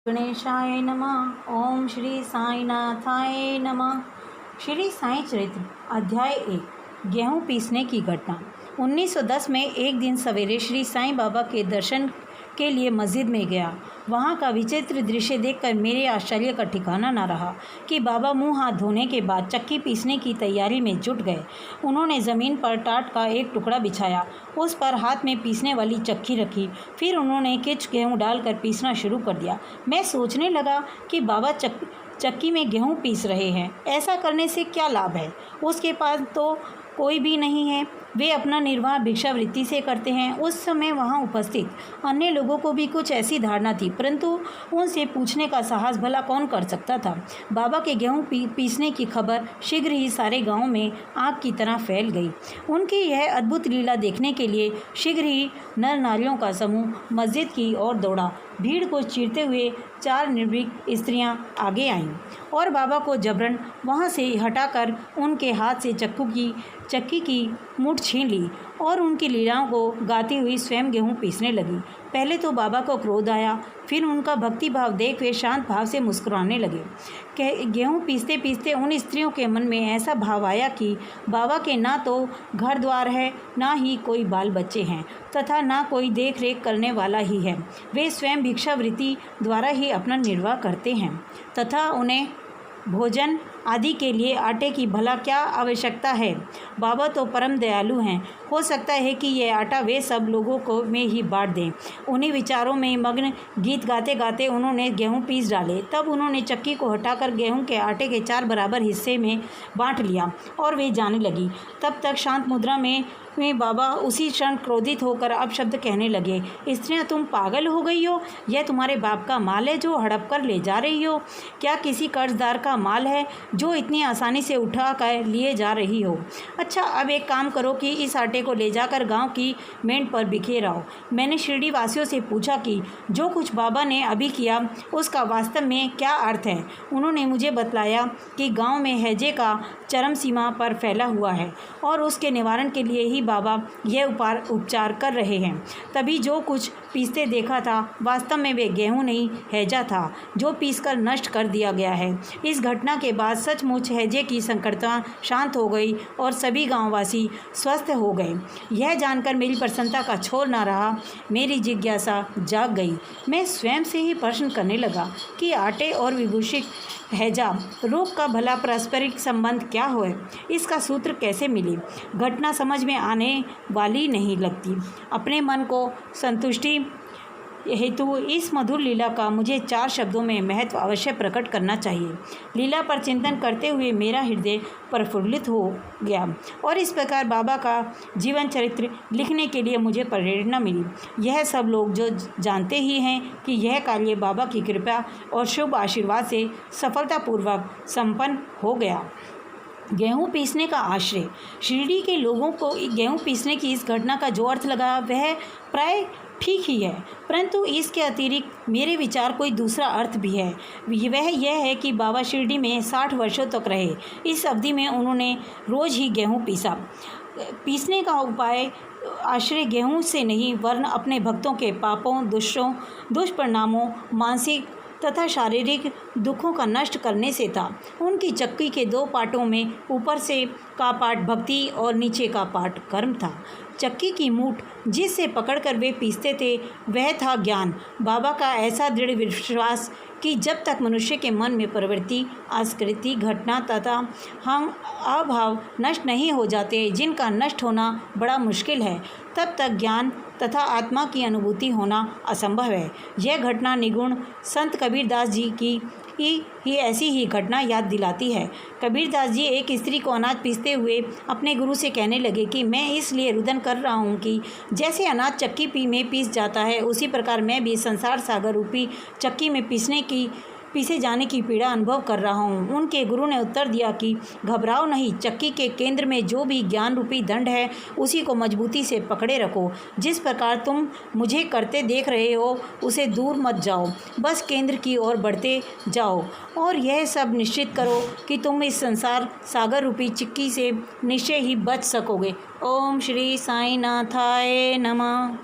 गणेशाय नमः। ओम श्री साईनाथाय नमः। श्री साई चरित्र अध्याय 1 गेहूँ पीसने की घटना। 1910 में एक दिन सवेरे श्री साईं बाबा के दर्शन के लिए मस्जिद में गया। वहाँ का विचित्र दृश्य देखकर मेरे आश्चर्य का ठिकाना न रहा कि बाबा मुंह हाथ धोने के बाद चक्की पीसने की तैयारी में जुट गए। उन्होंने ज़मीन पर टाट का एक टुकड़ा बिछाया, उस पर हाथ में पीसने वाली चक्की रखी। फिर उन्होंने किच गेहूँ डालकर पीसना शुरू कर दिया। मैं सोचने लगा कि बाबा चक्की में गेहूँ पीस रहे हैं, ऐसा करने से क्या लाभ है? उसके पास तो कोई भी नहीं है, वे अपना निर्वाह भिक्षावृत्ति से करते हैं। उस समय वहाँ उपस्थित अन्य लोगों को भी कुछ ऐसी धारणा थी, परंतु उनसे पूछने का साहस भला कौन कर सकता था। बाबा के गेहूँ पीसने की खबर शीघ्र ही सारे गांव में आग की तरह फैल गई। उनकी यह अद्भुत लीला देखने के लिए शीघ्र ही नर नारियों का समूह मस्जिद की ओर दौड़ा। भीड़ को चीरते हुए 4 निर्भीक स्त्रियां आगे आईं और बाबा को जबरन वहां से हटाकर उनके हाथ से चक्की की मूठ छीन ली और उनकी लीलाओं को गाती हुई स्वयं गेहूँ पीसने लगी। पहले तो बाबा को क्रोध आया, फिर उनका भक्ति भाव देख वे शांत भाव से मुस्कुराने लगे। गेहूँ पीसते पीसते उन स्त्रियों के मन में ऐसा भाव आया कि बाबा के ना तो घर द्वार है, ना ही कोई बाल बच्चे हैं, तथा ना कोई देख रेख करने वाला ही है। वे स्वयं भिक्षावृत्ति द्वारा ही अपना निर्वाह करते हैं तथा उन्हें भोजन आदि के लिए आटे की भला क्या आवश्यकता है। बाबा तो परम दयालु हैं, हो सकता है कि यह आटा वे सब लोगों को में ही बांट दें। उन्हीं विचारों में मग्न गीत गाते गाते उन्होंने गेहूँ पीस डाले। तब उन्होंने चक्की को हटाकर गेहूँ के आटे के 4 बराबर हिस्से में बांट लिया और वे जाने लगी। तब तक शांत मुद्रा में बाबा उसी क्षण क्रोधित होकर अब शब्द कहने लगे, स्त्रियां तुम पागल हो गई हो? यह तुम्हारे बाप का माल है जो हड़प कर ले जा रही हो? क्या किसी कर्जदार का माल है जो इतनी आसानी से उठा कर लिए जा रही हो? अच्छा, अब एक काम करो कि इस आटे को ले जाकर गांव की मेंढ पर बिखेराओ। मैंने शिरडी वासियों से पूछा कि जो कुछ बाबा ने अभी किया उसका वास्तव में क्या अर्थ है। उन्होंने मुझे बतलाया कि गाँव में हैजे का चरम सीमा पर फैला हुआ है और उसके निवारण के लिए ही बाबा यह उपचार कर रहे हैं। तभी जो कुछ पीसते देखा था वास्तव में वे गेहूं नहीं, हैजा था जो पीसकर नष्ट कर दिया गया है। इस घटना के बाद सचमुच हैजे की संकटता शांत हो गई और सभी गांववासी स्वस्थ हो गए। यह जानकर मेरी प्रसन्नता का छोर न रहा। मेरी जिज्ञासा जाग गई। मैं स्वयं से ही प्रश्न करने लगा कि आटे और विभूषित हैजा रोग का भला पारस्परिक संबंध क्या हो, इसका सूत्र कैसे मिले? घटना समझ में आने वाली नहीं लगती। अपने मन को संतुष्टि हेतु इस मधुर लीला का मुझे 4 शब्दों में महत्व अवश्य प्रकट करना चाहिए। लीला पर चिंतन करते हुए मेरा हृदय प्रफुल्लित हो गया और इस प्रकार बाबा का जीवन चरित्र लिखने के लिए मुझे प्रेरणा मिली। यह सब लोग जो जानते ही हैं कि यह कार्य बाबा की कृपा और शुभ आशीर्वाद से सफलतापूर्वक संपन्न हो गया। गेहूँ पीसने का आश्रय। शिरडी के लोगों को गेहूँ पीसने की इस घटना का जो अर्थ लगा वह प्राय ठीक ही है, परंतु इसके अतिरिक्त मेरे विचार कोई दूसरा अर्थ भी है। वह यह है कि बाबा शिरडी में 60 वर्षों तक रहे। इस अवधि में उन्होंने रोज़ ही गेहूँ पीसा। पीसने का उपाय आश्रय गेहूँ से नहीं वरन अपने भक्तों के पापों, दुष्परिणामों, मानसिक तथा शारीरिक दुखों का नष्ट करने से था। उनकी चक्की के 2 पार्टों में ऊपर से का पार्ट भक्ति और नीचे का पार्ट कर्म था। चक्की की मूठ जिससे पकड़कर वे पीसते थे वह था ज्ञान। बाबा का ऐसा दृढ़ विश्वास कि जब तक मनुष्य के मन में प्रवृत्ति, आस्कृति, घटना तथा हम अभाव नष्ट नहीं हो जाते, जिनका नष्ट होना बड़ा मुश्किल है, तब तक ज्ञान तथा आत्मा की अनुभूति होना असंभव है। यह घटना निगुण संत कबीरदास जी की ही ऐसी ही घटना याद दिलाती है। कबीरदास जी एक स्त्री को अनाज पीसते हुए अपने गुरु से कहने लगे कि मैं इसलिए रुदन कर रहा हूँ कि जैसे अनाज चक्की में पीस जाता है, उसी प्रकार मैं भी संसार सागर रूपी चक्की में पीसे जाने की पीड़ा अनुभव कर रहा हूँ। उनके गुरु ने उत्तर दिया कि घबराओ नहीं, चक्की के केंद्र में जो भी ज्ञान रूपी दंड है उसी को मजबूती से पकड़े रखो। जिस प्रकार तुम मुझे करते देख रहे हो उसे दूर मत जाओ, बस केंद्र की ओर बढ़ते जाओ और यह सब निश्चित करो कि तुम इस संसार सागर रूपी चक्की से निश्चय ही बच सकोगे। ओम श्री साईनाथाय नमः।